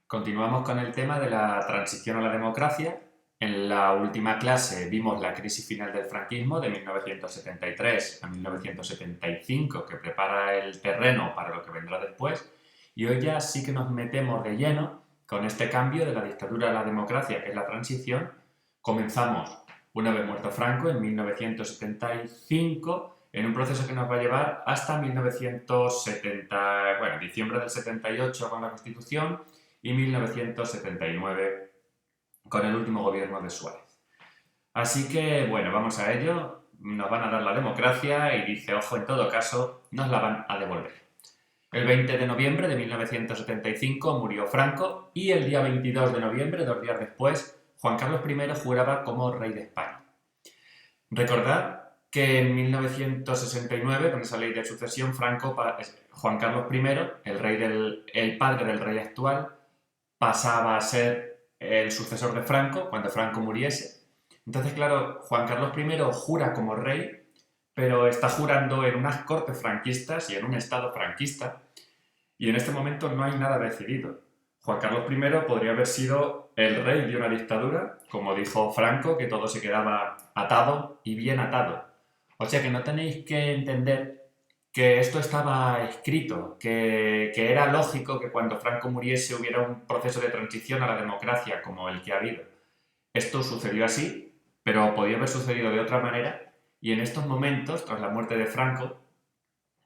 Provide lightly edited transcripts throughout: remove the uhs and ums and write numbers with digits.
Continuamos con el tema de la transición a la democracia. En la última clase vimos la crisis final del franquismo de 1973 a 1975, que prepara el terreno para lo que vendrá después. Y hoy ya sí que nos metemos de lleno con este cambio de la dictadura a la democracia, que es la transición. Comenzamos, una vez muerto Franco, en 1975, en un proceso que nos va a llevar hasta 1970, bueno, diciembre del 78 con la Constitución y 1979 con el último gobierno de Suárez. Así que, bueno, vamos a ello. Nos van a dar la democracia y dice, ojo, en todo caso, nos la van a devolver. El 20 de noviembre de 1975 murió Franco y el día 22 de noviembre, 2 días después, Juan Carlos I juraba como rey de España. Recordad que en 1969, con esa ley de sucesión, Juan Carlos I, el padre del rey actual, pasaba a ser el sucesor de Franco cuando Franco muriese. Entonces, claro, Juan Carlos I jura como rey, pero está jurando en unas cortes franquistas y en un estado franquista, y en este momento no hay nada decidido. Juan Carlos I podría haber sido el rey de una dictadura, como dijo Franco, que todo se quedaba atado y bien atado. O sea que no tenéis que entender que esto estaba escrito, que era lógico que cuando Franco muriese hubiera un proceso de transición a la democracia como el que ha habido. Esto sucedió así, pero podía haber sucedido de otra manera, y en estos momentos, tras la muerte de Franco,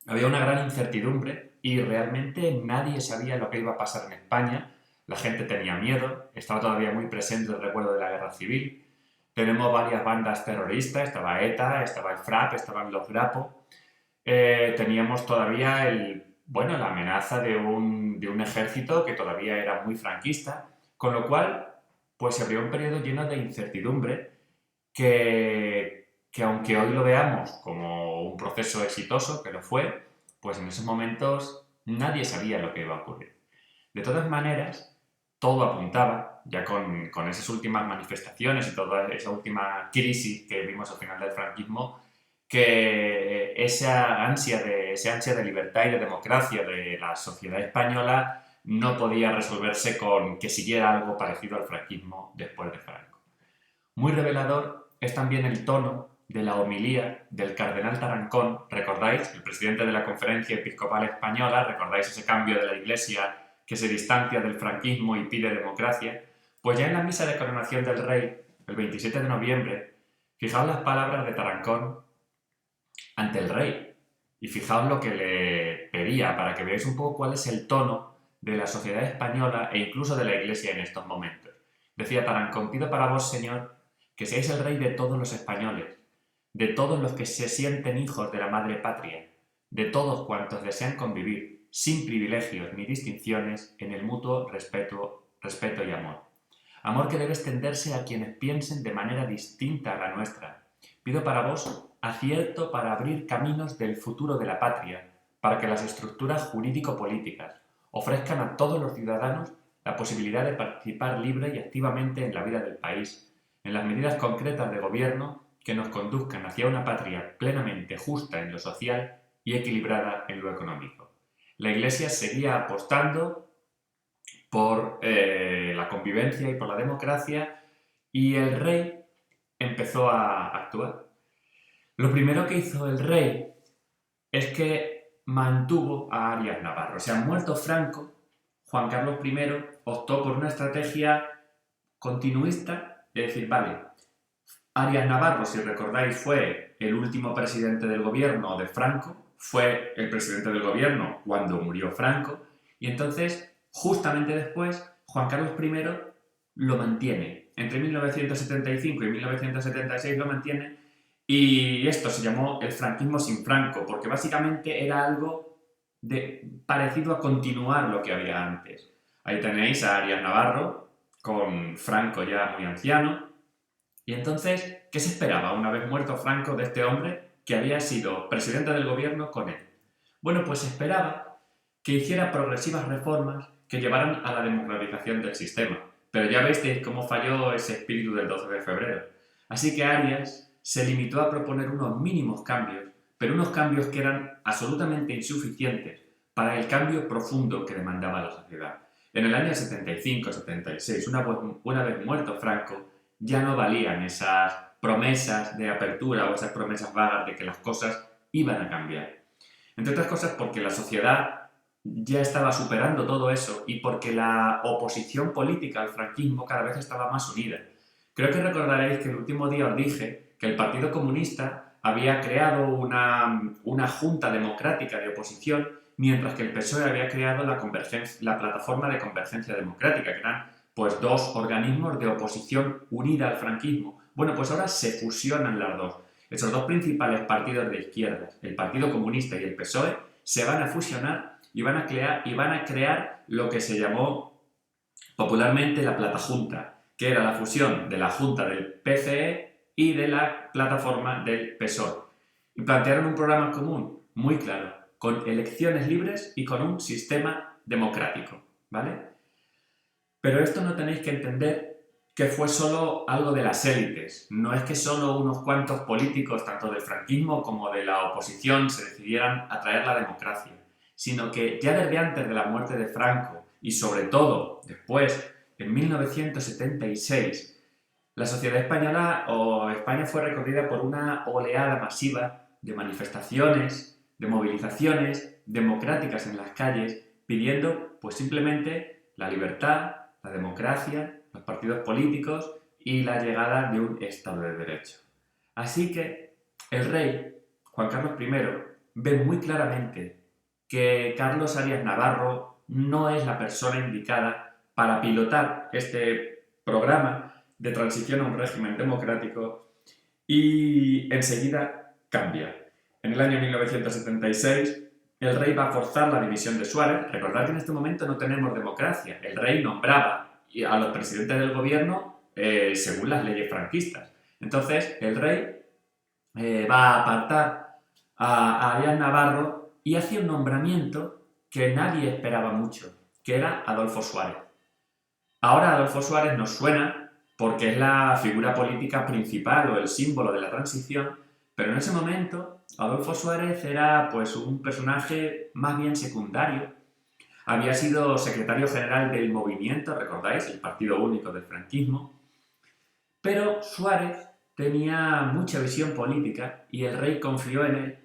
había una gran incertidumbre y realmente nadie sabía lo que iba a pasar en España. La gente tenía miedo, estaba todavía muy presente el recuerdo de la guerra civil. Tenemos varias bandas terroristas, estaba ETA, estaba el FRAP, estaban los Grapo. Teníamos todavía la amenaza de un ejército que todavía era muy franquista, con lo cual pues se abrió un periodo lleno de incertidumbre que aunque hoy lo veamos como un proceso exitoso, que lo fue, pues en esos momentos nadie sabía lo que iba a ocurrir. De todas maneras, todo apuntaba, ya con esas últimas manifestaciones y toda esa última crisis que vimos al final del franquismo, que esa ansia de libertad y de democracia de la sociedad española no podía resolverse con que siguiera algo parecido al franquismo después de Franco. Muy revelador es también el tono de la homilía del cardenal Tarancón, ¿recordáis? El presidente de la Conferencia Episcopal Española, ¿recordáis ese cambio de la Iglesia que se distancia del franquismo y pide democracia? Pues ya en la misa de coronación del rey, el 27 de noviembre, fijaos las palabras de Tarancón ante el rey y fijaos lo que le pedía para que veáis un poco cuál es el tono de la sociedad española e incluso de la Iglesia en estos momentos. Decía Tarancón, pido para vos, Señor, que seáis el rey de todos los españoles, de todos los que se sienten hijos de la madre patria, de todos cuantos desean convivir, sin privilegios ni distinciones, en el mutuo respeto y amor. Amor que debe extenderse a quienes piensen de manera distinta a la nuestra. Pido para vos acierto para abrir caminos del futuro de la patria, para que las estructuras jurídico-políticas ofrezcan a todos los ciudadanos la posibilidad de participar libre y activamente en la vida del país, en las medidas concretas de gobierno que nos conduzcan hacia una patria plenamente justa en lo social y equilibrada en lo económico. La Iglesia seguía apostando por la convivencia y por la democracia y el rey empezó a actuar. Lo primero que hizo el rey es que mantuvo a Arias Navarro. O sea, muerto Franco, Juan Carlos I optó por una estrategia continuista de decir, vale, Arias Navarro, si recordáis, fue el último presidente del gobierno de Franco, fue el presidente del gobierno cuando murió Franco, y entonces, justamente después, Juan Carlos I lo mantiene. Entre 1975 y 1976 lo mantiene, y esto se llamó el franquismo sin Franco, porque básicamente era algo parecido a continuar lo que había antes. Ahí tenéis a Arias Navarro, con Franco ya muy anciano. Y entonces, ¿qué se esperaba una vez muerto Franco de este hombre que había sido presidente del gobierno con él? Bueno, pues se esperaba que hiciera progresivas reformas que llevaran a la democratización del sistema. Pero ya veis cómo falló ese espíritu del 12 de febrero. Así que Arias se limitó a proponer unos mínimos cambios, pero unos cambios que eran absolutamente insuficientes para el cambio profundo que demandaba la sociedad. En el año 75-76, una vez muerto Franco, ya no valían esas promesas de apertura o esas promesas vagas de que las cosas iban a cambiar. Entre otras cosas porque la sociedad ya estaba superando todo eso y porque la oposición política al franquismo cada vez estaba más unida. Creo que recordaréis que el último día os dije que el Partido Comunista había creado una junta democrática de oposición, mientras que el PSOE había creado la plataforma de convergencia democrática, que eran pues dos organismos de oposición unida al franquismo. Bueno, pues ahora se fusionan las dos. Esos dos principales partidos de izquierdas, el Partido Comunista y el PSOE, se van a fusionar y van a crear lo que se llamó popularmente la Platajunta, que era la fusión de la Junta del PCE y de la plataforma del PSOE. Y plantearon un programa común muy claro, con elecciones libres y con un sistema democrático, ¿vale? Pero esto no tenéis que entender que fue solo algo de las élites. No es que solo unos cuantos políticos, tanto del franquismo como de la oposición, se decidieran a traer la democracia, sino que ya desde antes de la muerte de Franco y sobre todo después, en 1976, la sociedad española o España fue recorrida por una oleada masiva de manifestaciones, de movilizaciones democráticas en las calles, pidiendo pues simplemente la libertad, la democracia, los partidos políticos y la llegada de un Estado de Derecho. Así que el rey, Juan Carlos I, ve muy claramente que Carlos Arias Navarro no es la persona indicada para pilotar este programa de transición a un régimen democrático y enseguida cambia. En el año 1976 el rey va a forzar la dimisión de Suárez. Recordad que en este momento no tenemos democracia. El rey nombraba a los presidentes del gobierno según las leyes franquistas. Entonces el rey va a apartar a Arias Navarro y hace un nombramiento que nadie esperaba mucho, que era Adolfo Suárez. Ahora Adolfo Suárez nos suena porque es la figura política principal o el símbolo de la transición, pero en ese momento Adolfo Suárez era pues un personaje más bien secundario. Había sido secretario general del Movimiento, recordáis, el partido único del franquismo, pero Suárez tenía mucha visión política y el rey confió en él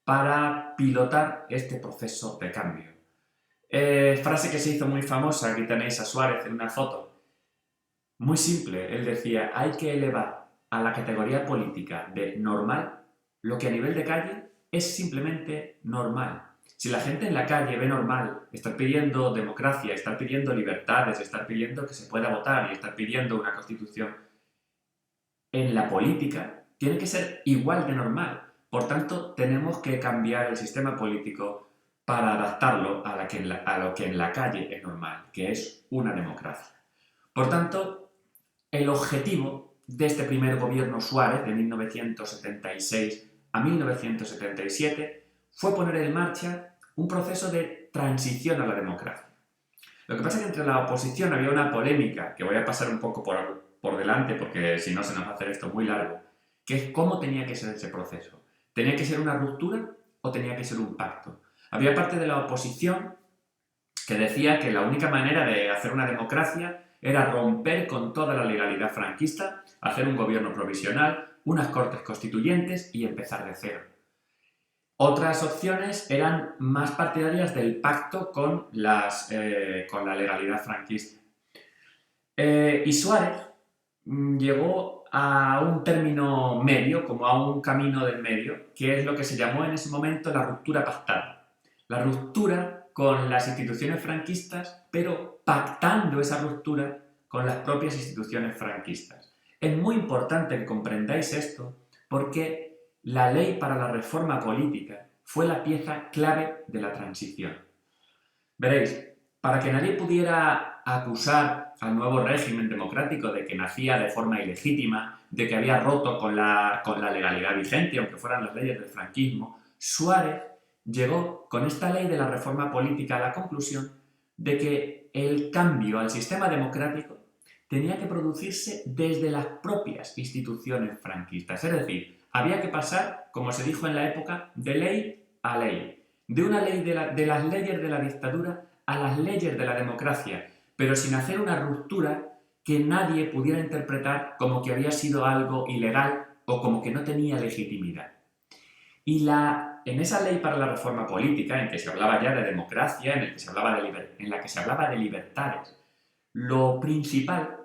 para pilotar este proceso de cambio. Frase que se hizo muy famosa, aquí tenéis a Suárez en una foto. Muy simple, él decía, hay que elevar a la categoría política de normal lo que a nivel de calle es simplemente normal. Si la gente en la calle ve normal estar pidiendo democracia, estar pidiendo libertades, estar pidiendo que se pueda votar y estar pidiendo una constitución, en la política tiene que ser igual de normal. Por tanto, tenemos que cambiar el sistema político para adaptarlo a lo que en la calle es normal, que es una democracia. Por tanto, el objetivo de este primer gobierno Suárez, de 1976 a 1977, fue poner en marcha un proceso de transición a la democracia. Lo que pasa es que entre la oposición había una polémica, que voy a pasar un poco por delante, porque si no se nos va a hacer esto muy largo, que es cómo tenía que ser ese proceso. ¿Tenía que ser una ruptura o tenía que ser un pacto? Había parte de la oposición que decía que la única manera de hacer una democracia era romper con toda la legalidad franquista, hacer un gobierno provisional, unas cortes constituyentes y empezar de cero. Otras opciones eran más partidarias del pacto con la legalidad franquista. Y Suárez llegó a un término medio, como a un camino del medio, que es lo que se llamó en ese momento la ruptura pactada. La ruptura con las instituciones franquistas, pero pactando esa ruptura con las propias instituciones franquistas. Es muy importante que comprendáis esto porque la ley para la reforma política fue la pieza clave de la transición. Veréis, para que nadie pudiera acusar al nuevo régimen democrático de que nacía de forma ilegítima, de que había roto con la legalidad vigente, aunque fueran las leyes del franquismo, Suárez llegó con esta ley de la reforma política a la conclusión de que el cambio al sistema democrático tenía que producirse desde las propias instituciones franquistas. Es decir, había que pasar, como se dijo en la época, de ley a ley. De una ley de las leyes de la dictadura a las leyes de la democracia. pero sin hacer una ruptura que nadie pudiera interpretar como que había sido algo ilegal o como que no tenía legitimidad. Y en esa ley para la reforma política, en que se hablaba ya de democracia, en la que se hablaba de libertades, lo principal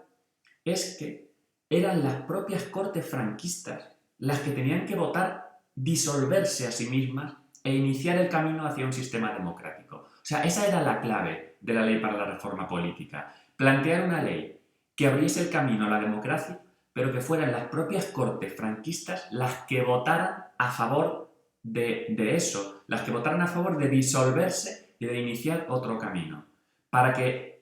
es que eran las propias cortes franquistas las que tenían que votar disolverse a sí mismas e iniciar el camino hacia un sistema democrático. O sea, esa era la clave de la ley para la reforma política. Plantear una ley que abriese el camino a la democracia, pero que fueran las propias cortes franquistas las que votaran a favor de eso, las que votaran a favor de disolverse y de iniciar otro camino, para que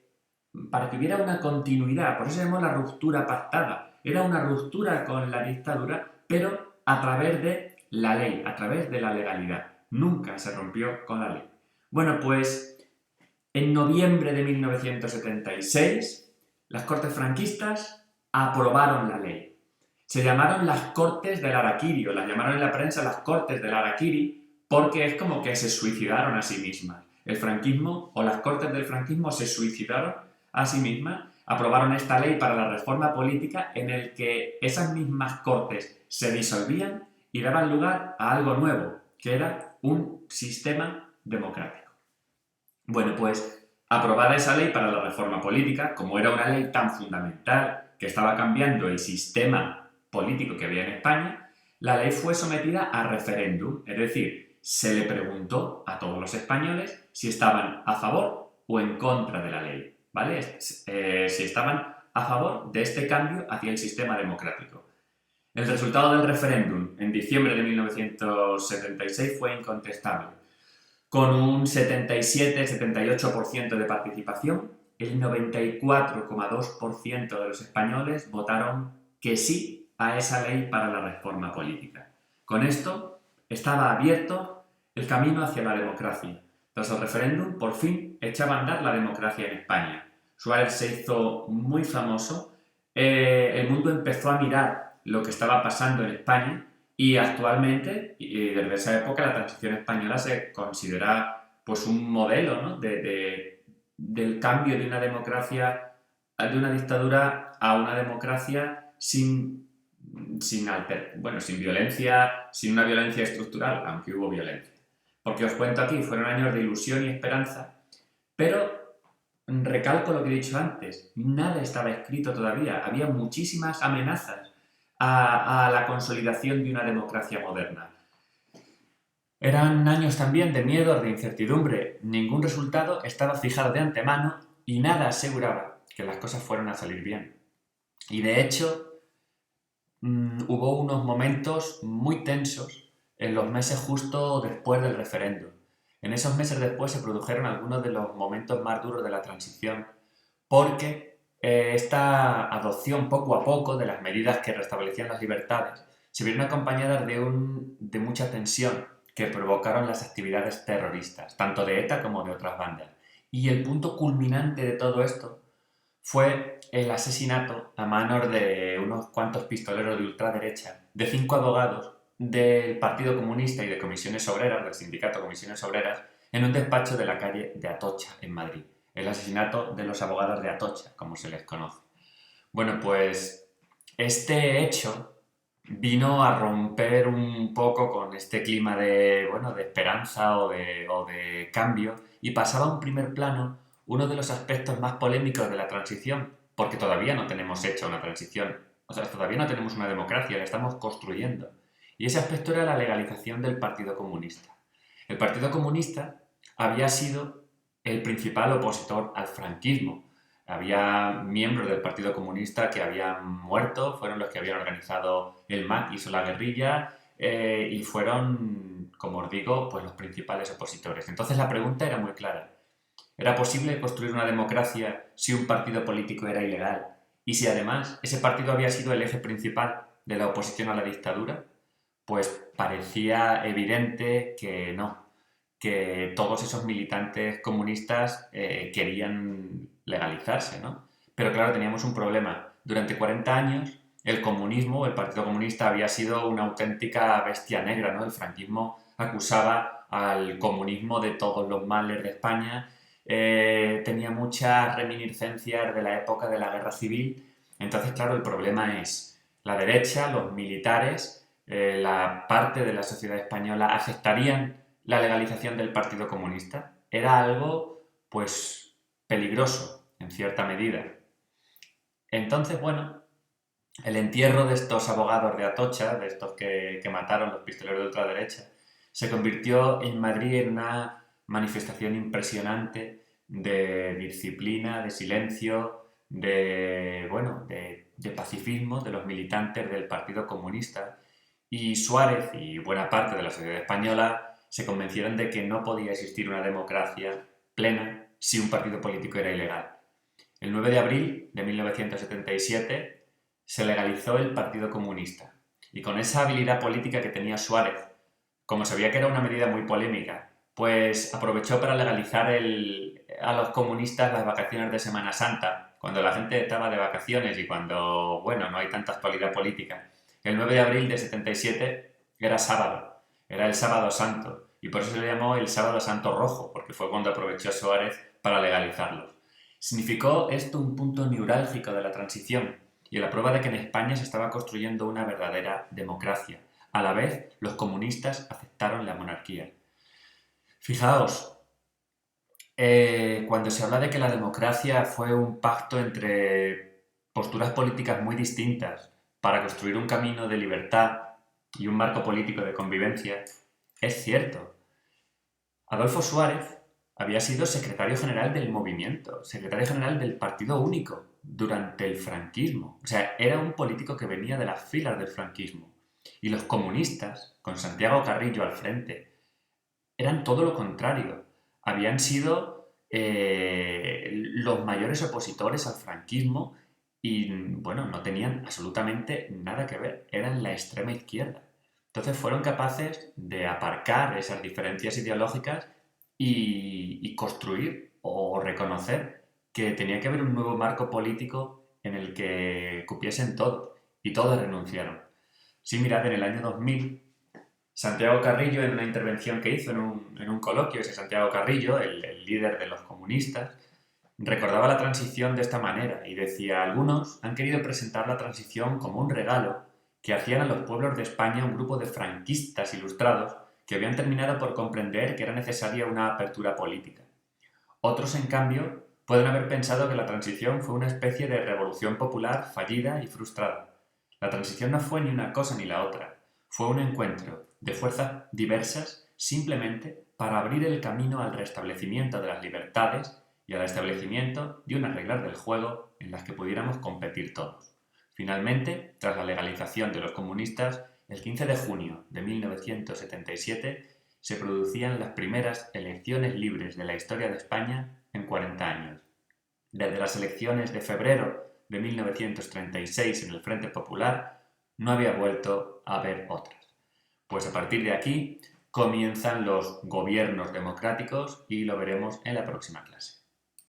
hubiera una continuidad. Por eso se llamó la ruptura pactada. Era una ruptura con la dictadura, pero a través de la ley, a través de la legalidad. Nunca se rompió con la ley. Bueno, pues en noviembre de 1976, las Cortes franquistas aprobaron la ley. Se llamaron las Cortes del Araquiri, o las llamaron en la prensa las Cortes del Araquiri, porque es como que se suicidaron a sí mismas. El franquismo, o las Cortes del franquismo, se suicidaron a sí mismas, aprobaron esta ley para la reforma política en el que esas mismas Cortes se disolvían y daban lugar a algo nuevo, que era un sistema democrático. Bueno, pues aprobada esa ley para la reforma política, como era una ley tan fundamental que estaba cambiando el sistema político que había en España, la ley fue sometida a referéndum, es decir, se le preguntó a todos los españoles si estaban a favor o en contra de la ley, ¿vale? Si estaban a favor de este cambio hacia el sistema democrático. El resultado del referéndum en diciembre de 1976 fue incontestable. Con un 77-78% de participación, el 94,2% de los españoles votaron que sí a esa ley para la reforma política. Con esto estaba abierto el camino hacia la democracia. Tras el referéndum, por fin echaba a andar la democracia en España. Suárez se hizo muy famoso, el mundo empezó a mirar lo que estaba pasando en España y actualmente, y desde esa época, la transición española se considera pues un modelo, ¿no? del cambio de una democracia, de una dictadura a una democracia sin violencia, sin una violencia estructural, aunque hubo violencia. Porque os cuento aquí, fueron años de ilusión y esperanza, pero recalco lo que he dicho antes, nada estaba escrito todavía, había muchísimas amenazas a la consolidación de una democracia moderna. Eran años también de miedo, de incertidumbre, ningún resultado estaba fijado de antemano y nada aseguraba que las cosas fueran a salir bien. Y de hecho, hubo unos momentos muy tensos en los meses justo después del referéndum. En esos meses después se produjeron algunos de los momentos más duros de la transición, porque esta adopción poco a poco de las medidas que restablecían las libertades se vieron acompañadas de mucha tensión que provocaron las actividades terroristas, tanto de ETA como de otras bandas. Y el punto culminante de todo esto fue el asesinato a manos de unos cuantos pistoleros de ultraderecha, de 5 abogados del Partido Comunista y de Comisiones Obreras, del sindicato Comisiones Obreras, en un despacho de la calle de Atocha, en Madrid. El asesinato de los abogados de Atocha, como se les conoce. Bueno, pues este hecho vino a romper un poco con este clima de esperanza o de cambio y pasaba a un primer plano uno de los aspectos más polémicos de la transición, porque todavía no tenemos hecha una transición, o sea, todavía no tenemos una democracia, la estamos construyendo. Y ese aspecto era la legalización del Partido Comunista. El Partido Comunista había sido el principal opositor al franquismo. Había miembros del Partido Comunista que habían muerto, fueron los que habían organizado el MAC, la guerrilla, y fueron, como os digo, pues los principales opositores. Entonces la pregunta era muy clara. ¿Era posible construir una democracia si un partido político era ilegal? Y si además ese partido había sido el eje principal de la oposición a la dictadura, pues parecía evidente que no, que todos esos militantes comunistas querían legalizarse, ¿no? Pero claro, teníamos un problema. Durante 40 años el comunismo, el Partido Comunista, había sido una auténtica bestia negra, ¿no? El franquismo acusaba al comunismo de todos los males de España tenía muchas reminiscencias de la época de la guerra civil. Entonces, claro, el problema es la derecha, los militares, la parte de la sociedad española aceptarían la legalización del Partido Comunista. Era algo, pues, peligroso, en cierta medida. Entonces, bueno, el entierro de estos abogados de Atocha, de estos que mataron los pistoleros de ultraderecha, se convirtió en Madrid en una manifestación impresionante de disciplina, de silencio, de pacifismo de los militantes del Partido Comunista. Y Suárez y buena parte de la sociedad española se convencieron de que no podía existir una democracia plena si un partido político era ilegal. El 9 de abril de 1977 se legalizó el Partido Comunista. Y con esa habilidad política que tenía Suárez, como sabía que era una medida muy polémica, pues aprovechó para legalizar a los comunistas las vacaciones de Semana Santa, cuando la gente estaba de vacaciones y cuando, bueno, no hay tanta actualidad política. El 9 de abril de 77 era sábado, era el Sábado Santo, y por eso se le llamó el Sábado Santo Rojo, porque fue cuando aprovechó Suárez para legalizarlos. Significó esto un punto neurálgico de la transición y la prueba de que en España se estaba construyendo una verdadera democracia. A la vez, los comunistas aceptaron la monarquía. Fijaos, cuando se habla de que la democracia fue un pacto entre posturas políticas muy distintas para construir un camino de libertad y un marco político de convivencia, es cierto. Adolfo Suárez había sido secretario general del movimiento, secretario general del Partido Único durante el franquismo. O sea, era un político que venía de las filas del franquismo. Y los comunistas, con Santiago Carrillo al frente, eran todo lo contrario. Habían sido los mayores opositores al franquismo y, bueno, no tenían absolutamente nada que ver. Eran la extrema izquierda. Entonces fueron capaces de aparcar esas diferencias ideológicas y construir o reconocer que tenía que haber un nuevo marco político en el que cupiesen todos. Y todos renunciaron. Sí, mirad, en el año 2000 Santiago Carrillo, en una intervención que hizo en un coloquio, ese Santiago Carrillo, el líder de los comunistas, recordaba la transición de esta manera y decía: algunos han querido presentar la transición como un regalo que hacían a los pueblos de España un grupo de franquistas ilustrados que habían terminado por comprender que era necesaria una apertura política. Otros, en cambio, pueden haber pensado que la transición fue una especie de revolución popular fallida y frustrada. La transición no fue ni una cosa ni la otra, fue un encuentro de fuerzas diversas simplemente para abrir el camino al restablecimiento de las libertades y al establecimiento de unas reglas del juego en las que pudiéramos competir todos. Finalmente, tras la legalización de los comunistas, el 15 de junio de 1977 se producían las primeras elecciones libres de la historia de España en 40 años. Desde las elecciones de febrero de 1936 en el Frente Popular, no había vuelto a haber otras. Pues a partir de aquí comienzan los gobiernos democráticos y lo veremos en la próxima clase.